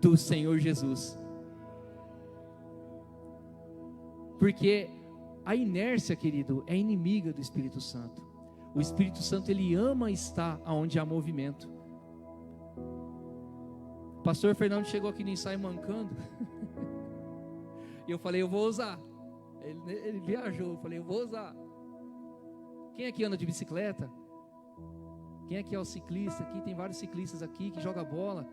do Senhor Jesus. Porque a inércia, querido, é inimiga do Espírito Santo. O Espírito Santo, ele ama estar onde há movimento. O pastor Fernando chegou aqui no ensaio mancando. E eu falei: eu vou usar. Ele viajou, eu falei: eu vou usar. Quem aqui anda de bicicleta? Quem aqui é o ciclista? Aqui tem vários ciclistas aqui que jogam bola.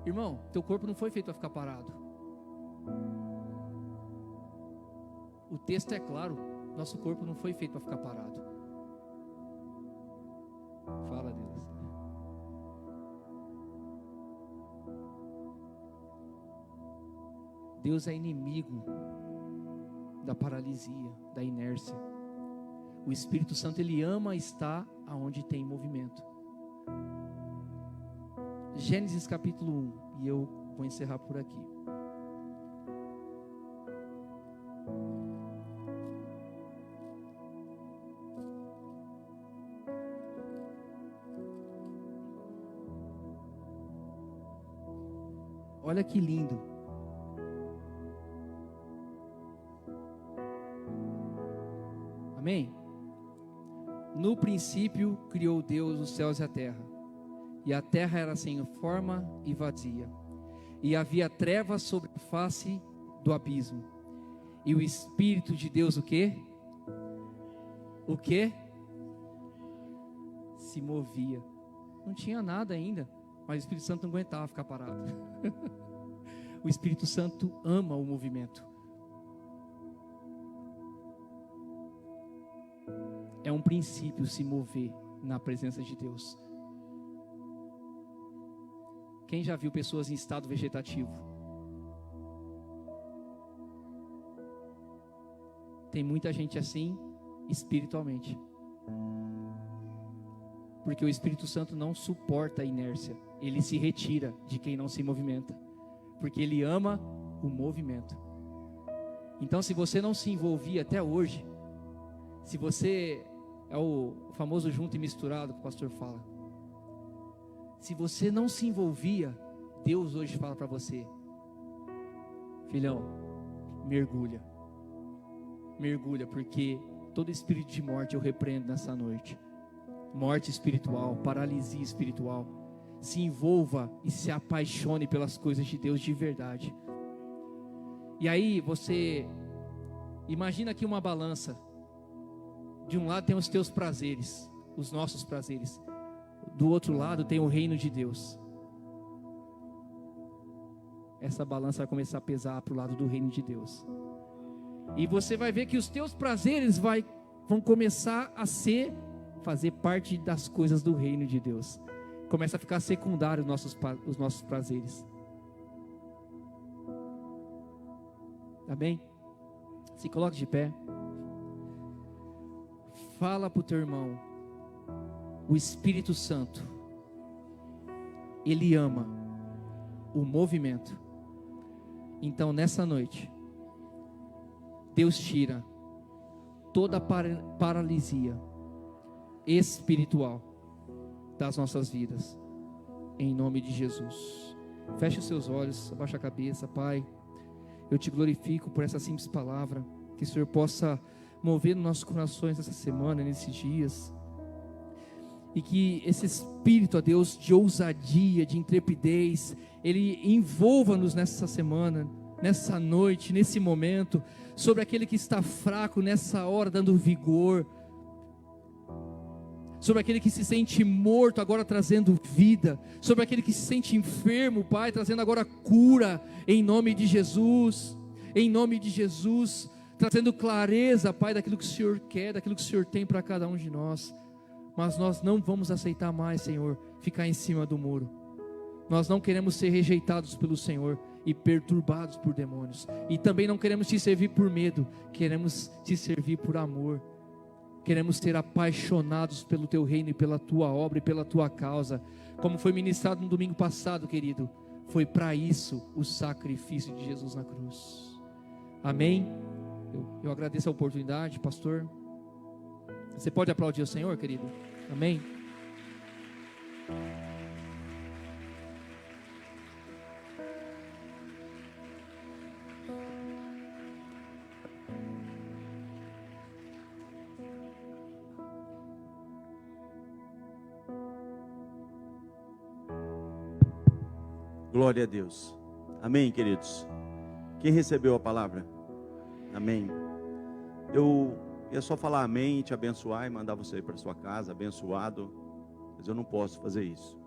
Irmão, teu corpo não foi feito para ficar parado. O texto é claro, nosso corpo não foi feito para ficar parado. Fala, Deus. Deus é inimigo da paralisia, da inércia. O Espírito Santo, ele ama estar aonde tem movimento. Gênesis capítulo 1, e eu vou encerrar por aqui. Olha que lindo. Amém? No princípio criou Deus os céus e a terra. E a terra era sem forma e vazia. E havia trevas sobre a face do abismo. E o Espírito de Deus o quê? O quê? Se movia. Não tinha nada ainda, mas o Espírito Santo não aguentava ficar parado. O Espírito Santo ama o movimento. É um princípio se mover na presença de Deus. Quem já viu pessoas em estado vegetativo? Tem muita gente assim espiritualmente. Porque o Espírito Santo não suporta a inércia. Ele se retira de quem não se movimenta. Porque ele ama o movimento. Então, se você não se envolvia até hoje, se você é o famoso junto e misturado que o pastor fala, se você não se envolvia, Deus hoje fala para você: filhão, mergulha, mergulha, porque todo espírito de morte eu repreendo nessa noite. Morte espiritual, paralisia espiritual. Se envolva e se apaixone pelas coisas de Deus de verdade. E aí você imagina aqui uma balança. De um lado tem os teus prazeres, os nossos prazeres. Do outro lado tem o reino de Deus. Essa balança vai começar a pesar para o lado do reino de Deus. E você vai ver que os teus prazeres vão começar a fazer parte das coisas do reino de Deus. Começa a ficar secundário os nossos prazeres. Tá bem? Se coloque de pé. Fala para o teu irmão: o Espírito Santo, ele ama o movimento. Então nessa noite, Deus tira toda paralisia espiritual das nossas vidas, em nome de Jesus. Feche os seus olhos, abaixa a cabeça. Pai, eu te glorifico por essa simples palavra, que o Senhor possa mover nos nossos corações essa semana, nesses dias, e que esse espírito, ó Deus, de ousadia, de intrepidez, ele envolva-nos nessa semana, nessa noite, nesse momento, sobre aquele que está fraco nessa hora, dando vigor, sobre aquele que se sente morto, agora trazendo vida, sobre aquele que se sente enfermo, Pai, trazendo agora cura, em nome de Jesus, trazendo clareza, Pai, daquilo que o Senhor quer, daquilo que o Senhor tem para cada um de nós. Mas nós não vamos aceitar mais, Senhor, ficar em cima do muro. Nós não queremos ser rejeitados pelo Senhor e perturbados por demônios. E também não queremos te servir por medo, queremos te servir por amor. Queremos ser apaixonados pelo teu reino e pela tua obra e pela tua causa. Como foi ministrado no domingo passado, querido, foi para isso o sacrifício de Jesus na cruz. Amém? Eu agradeço a oportunidade, pastor. Você pode aplaudir o Senhor, querido? Amém? Glória a Deus. Amém, queridos? Quem recebeu a palavra? Amém. Eu ia só falar amém, te abençoar e mandar você ir para sua casa abençoado, mas eu não posso fazer isso.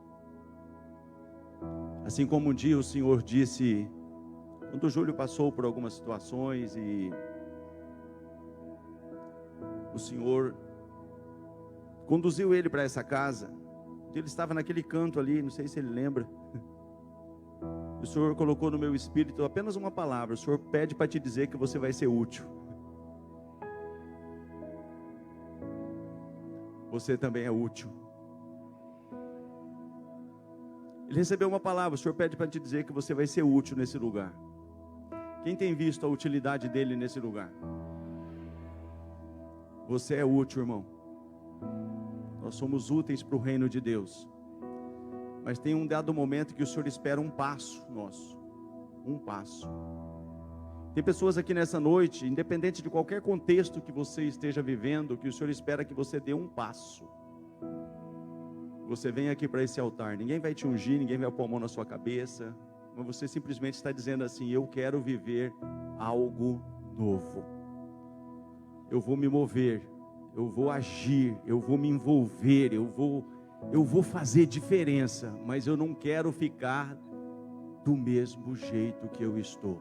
Assim como um dia o Senhor disse, quando o Júlio passou por algumas situações e o Senhor conduziu ele para essa casa, ele estava naquele canto ali, não sei se ele lembra. O Senhor colocou no meu espírito apenas uma palavra: o Senhor pede para te dizer que você vai ser útil. Você também é útil. Ele recebeu uma palavra: o Senhor pede para te dizer que você vai ser útil nesse lugar. Quem tem visto a utilidade dele nesse lugar? Você é útil, irmão. Nós somos úteis para o reino de Deus. Mas tem um dado momento que o Senhor espera um passo nosso. Um passo. Tem pessoas aqui nessa noite, independente de qualquer contexto que você esteja vivendo, que o Senhor espera que você dê um passo. Você vem aqui para esse altar, ninguém vai te ungir, ninguém vai pôr a mão na sua cabeça, mas você simplesmente está dizendo assim: eu quero viver algo novo. Eu vou me mover, eu vou agir, eu vou me envolver, eu vou fazer diferença, mas eu não quero ficar do mesmo jeito que eu estou.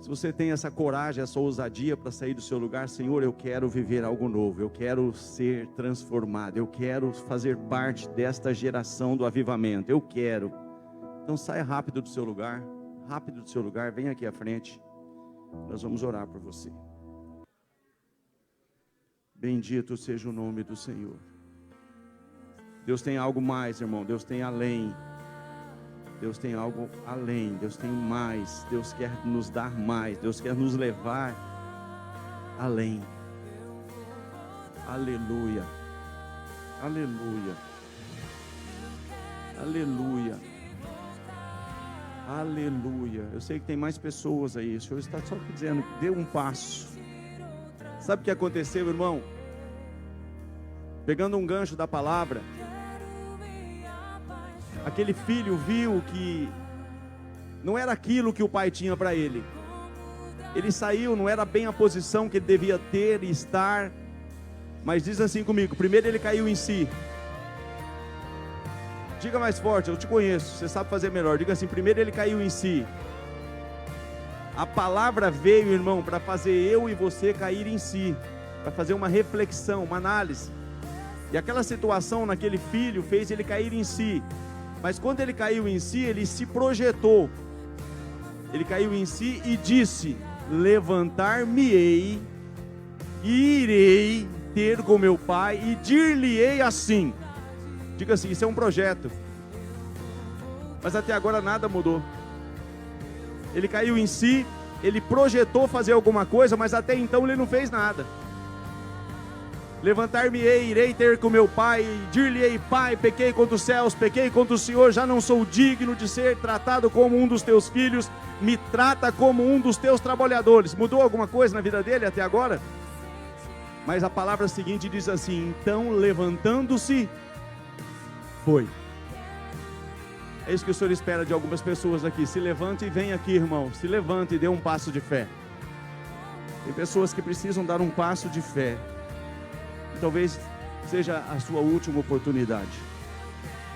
Se você tem essa coragem, essa ousadia para sair do seu lugar: Senhor, eu quero viver algo novo, eu quero ser transformado, eu quero fazer parte desta geração do avivamento, eu quero. Então saia rápido do seu lugar, vem aqui à frente, nós vamos orar por você. Bendito seja o nome do Senhor. Deus tem algo mais, irmão. Deus tem além. Deus tem algo além. Deus tem mais. Deus quer nos dar mais. Deus quer nos levar além. Aleluia. Aleluia. Aleluia. Aleluia. Eu sei que tem mais pessoas aí. O Senhor está só dizendo: dê um passo. Sabe o que aconteceu, irmão? Pegando um gancho da palavra, aquele filho viu que não era aquilo que o pai tinha para ele. Ele saiu, não era bem a posição que ele devia ter e estar. Mas diz assim comigo: primeiro ele caiu em si. Diga mais forte, eu te conheço, você sabe fazer melhor. Diga assim: primeiro ele caiu em si. A palavra veio, irmão, para fazer eu e você cair em si, para fazer uma reflexão, uma análise. E aquela situação naquele filho fez ele cair em si. Mas quando ele caiu em si, ele se projetou. Ele caiu em si e disse: levantar-me-ei e irei ter com meu pai e dir-lhe-ei assim. Diga assim: isso é um projeto. Mas até agora nada mudou. Ele caiu em si, ele projetou fazer alguma coisa, mas até então ele não fez nada. Levantar-me-ei, irei ter com meu pai, dir-lhe-ei: pai, pequei contra os céus, pequei contra o Senhor, já não sou digno de ser tratado como um dos teus filhos, me trata como um dos teus trabalhadores. Mudou alguma coisa na vida dele até agora? Mas a palavra seguinte diz assim: então levantando-se, foi. É isso que o Senhor espera de algumas pessoas aqui. Se levante e vem aqui, irmão. Se levante e dê um passo de fé. Tem pessoas que precisam dar um passo de fé. Talvez seja a sua última oportunidade.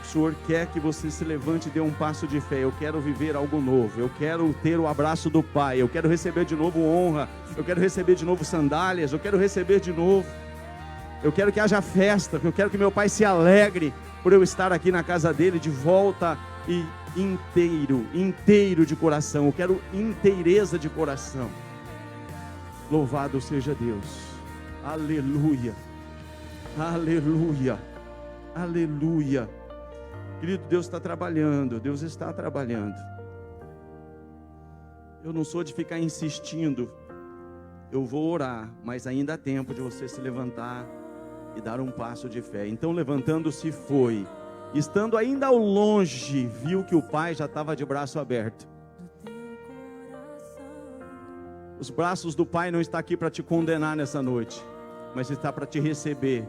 O Senhor quer que você se levante e dê um passo de fé. Eu quero viver algo novo. Eu quero ter o abraço do Pai. Eu quero receber de novo honra. Eu quero receber de novo sandálias. Eu quero receber de novo. Eu quero que haja festa, eu quero que meu pai se alegre por eu estar aqui na casa dele de volta e inteiro de coração. Eu quero inteireza de coração. Louvado seja Deus. Aleluia. Aleluia. Aleluia. Querido, Deus está trabalhando. Deus está trabalhando. Eu não sou de ficar insistindo. Eu vou orar, mas ainda há tempo de você se levantar e dar um passo de fé. Então, levantando-se, foi. Estando ainda ao longe, viu que o pai já estava de braço aberto. Os braços do pai não estão aqui para te condenar nessa noite, mas está para te receber.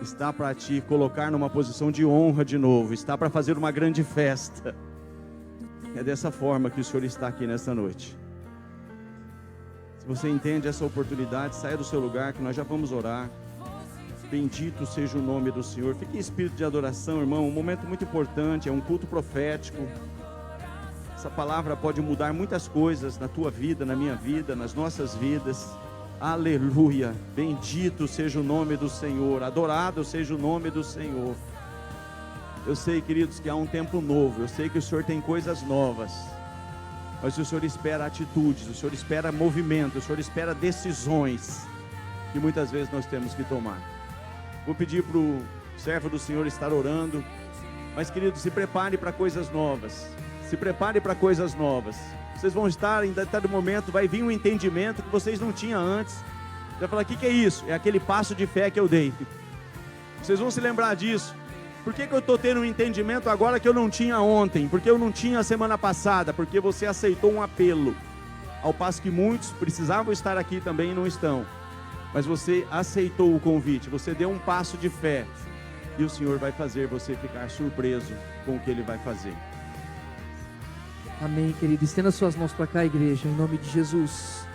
Está para te colocar numa posição de honra de novo. Está para fazer uma grande festa. É dessa forma que o Senhor está aqui nessa noite. Se você entende essa oportunidade, saia do seu lugar que nós já vamos orar. Bendito seja o nome do Senhor. Fique em espírito de adoração, irmão. Um momento muito importante, é um culto profético. Essa palavra pode mudar muitas coisas na tua vida, na minha vida, nas nossas vidas. Aleluia. Bendito seja o nome do Senhor. Adorado seja o nome do Senhor. Eu sei, queridos, que há um tempo novo. Eu sei que o Senhor tem coisas novas. Mas o Senhor espera atitudes, o Senhor espera movimento, o Senhor espera decisões que muitas vezes nós temos que tomar. Vou pedir para o servo do Senhor estar orando. Mas, queridos, se prepare para coisas novas. Se prepare para coisas novas. Vocês vão estar, em determinado momento, vai vir um entendimento que vocês não tinham antes. Você vai falar, o que é isso? É aquele passo de fé que eu dei. Vocês vão se lembrar disso. Por que eu estou tendo um entendimento agora que eu não tinha ontem? Porque eu não tinha semana passada? Porque você aceitou um apelo. Ao passo que muitos precisavam estar aqui também e não estão. Mas você aceitou o convite, você deu um passo de fé. E o Senhor vai fazer você ficar surpreso com o que Ele vai fazer. Amém, querido. Estenda suas mãos para cá, igreja, em nome de Jesus.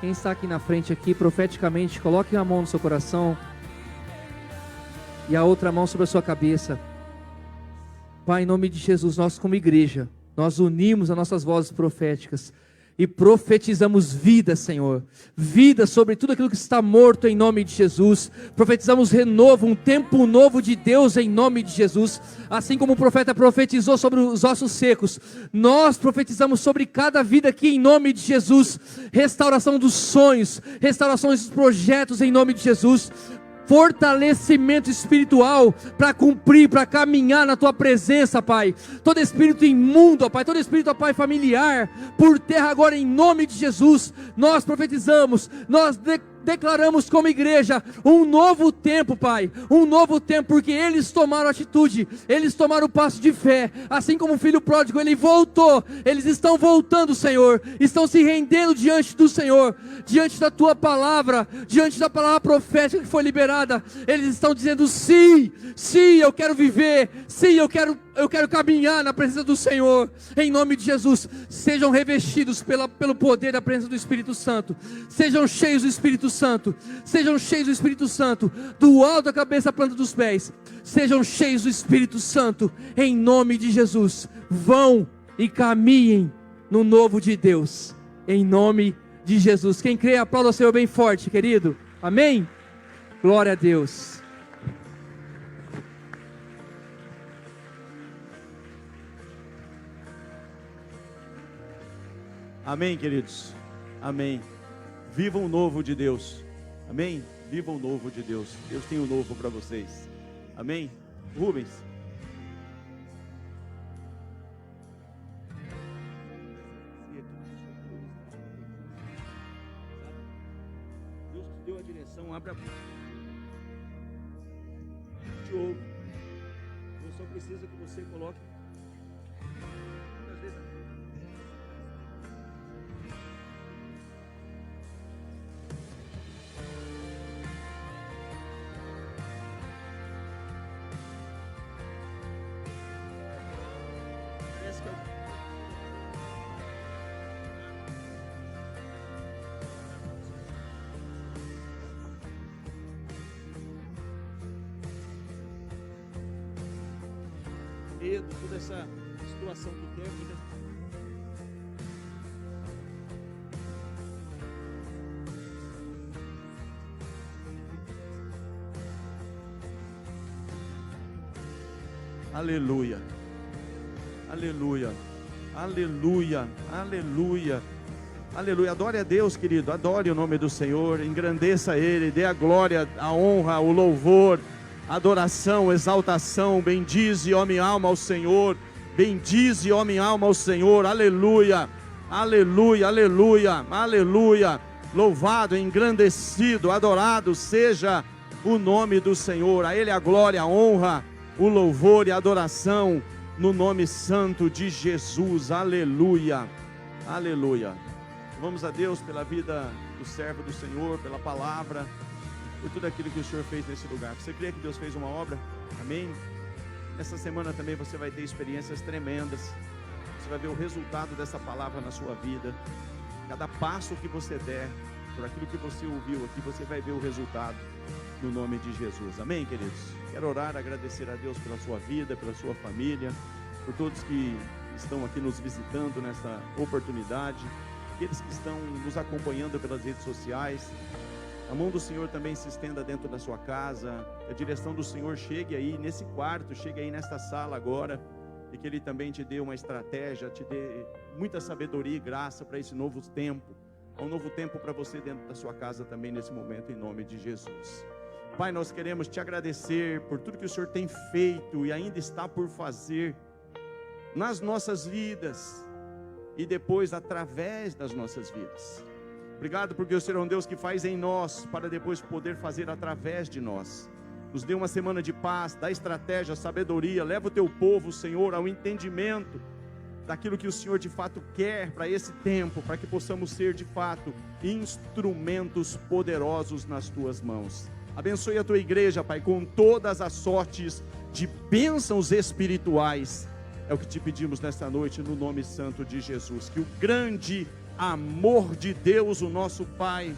Quem está aqui na frente, aqui, profeticamente, coloque uma mão no seu coração e a outra mão sobre a sua cabeça. Pai, em nome de Jesus, nós como igreja, nós unimos as nossas vozes proféticas e profetizamos vida, Senhor, vida sobre tudo aquilo que está morto em nome de Jesus. Profetizamos renovo, um tempo novo de Deus em nome de Jesus. Assim como o profeta profetizou sobre os ossos secos, nós profetizamos sobre cada vida aqui em nome de Jesus. Restauração dos sonhos, restauração dos projetos em nome de Jesus. Fortalecimento espiritual para cumprir, para caminhar na tua presença, Pai. Todo espírito imundo, ó Pai, todo espírito, ó Pai, familiar, por terra agora em nome de Jesus. Nós profetizamos, nós declaramos como igreja um novo tempo, Pai, um novo tempo, porque eles tomaram atitude, eles tomaram o passo de fé, assim como o filho pródigo, ele voltou, eles estão voltando, Senhor, estão se rendendo diante do Senhor, diante da Tua palavra, diante da palavra profética que foi liberada. Eles estão dizendo sim, sim, eu quero viver, sim, eu quero caminhar na presença do Senhor, em nome de Jesus. Sejam revestidos pelo poder da presença do Espírito Santo, sejam cheios do Espírito Santo, sejam cheios do Espírito Santo, do alto da cabeça à planta dos pés, sejam cheios do Espírito Santo, em nome de Jesus. Vão e caminhem no novo de Deus, em nome de Jesus. Quem crê, aplauda o Senhor bem forte, querido. Amém? Glória a Deus. Amém, queridos. Amém. Vivam o novo de Deus. Amém? Vivam o novo de Deus. Deus tem o novo para vocês. Amém? Rubens. Deus te deu a direção, abra a boca. Te ouve. Eu só preciso que você coloque. Muitas vezes parece que medo, toda essa situação que tem, Aleluia. Aleluia. Aleluia. Aleluia. Aleluia. Adore a Deus, querido. Adore o nome do Senhor. Engrandeça Ele. Dê a glória, a honra, o louvor, a adoração, exaltação. Bendize, ó minha alma, ao Senhor. Bendize, ó minha alma, ao Senhor. Aleluia. Aleluia. Aleluia. Aleluia. Louvado, engrandecido, adorado seja o nome do Senhor. A Ele a glória, a honra, o louvor e a adoração, no nome santo de Jesus. Aleluia. Aleluia. Vamos a Deus pela vida do servo do Senhor, pela palavra, por tudo aquilo que o Senhor fez nesse lugar. Você crê que Deus fez uma obra? Amém? Essa semana também você vai ter experiências tremendas. Você vai ver o resultado dessa palavra na sua vida. Cada passo que você der, por aquilo que você ouviu aqui, você vai ver o resultado no nome de Jesus. Amém, queridos? Quero orar, agradecer a Deus pela sua vida, pela sua família, por todos que estão aqui nos visitando nessa oportunidade, aqueles que estão nos acompanhando pelas redes sociais. A mão do Senhor também se estenda dentro da sua casa, a direção do Senhor chegue aí nesse quarto, chegue aí nesta sala agora, e que Ele também te dê uma estratégia, te dê muita sabedoria e graça para esse novo tempo. Há um novo tempo para você dentro da sua casa também nesse momento, em nome de Jesus. Pai, nós queremos te agradecer por tudo que o Senhor tem feito e ainda está por fazer nas nossas vidas e depois através das nossas vidas. Obrigado porque o Senhor é um Deus que faz em nós para depois poder fazer através de nós. Nos dê uma semana de paz, dá estratégia, sabedoria, leva o teu povo, Senhor, ao entendimento daquilo que o Senhor de fato quer para esse tempo, para que possamos ser de fato instrumentos poderosos nas tuas mãos. Abençoe a tua igreja, Pai, com todas as sortes de bênçãos espirituais. É o que te pedimos nesta noite, no nome santo de Jesus. Que o grande amor de Deus, o nosso Pai,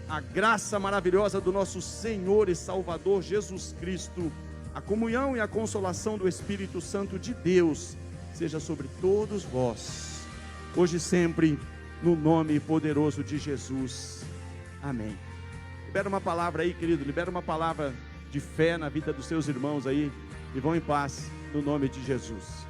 a graça maravilhosa do nosso Senhor e Salvador Jesus Cristo, a comunhão e a consolação do Espírito Santo de Deus, seja sobre todos vós, hoje e sempre, no nome poderoso de Jesus. Amém. Libera uma palavra aí, querido, libera uma palavra de fé na vida dos seus irmãos aí, e vão em paz, no nome de Jesus.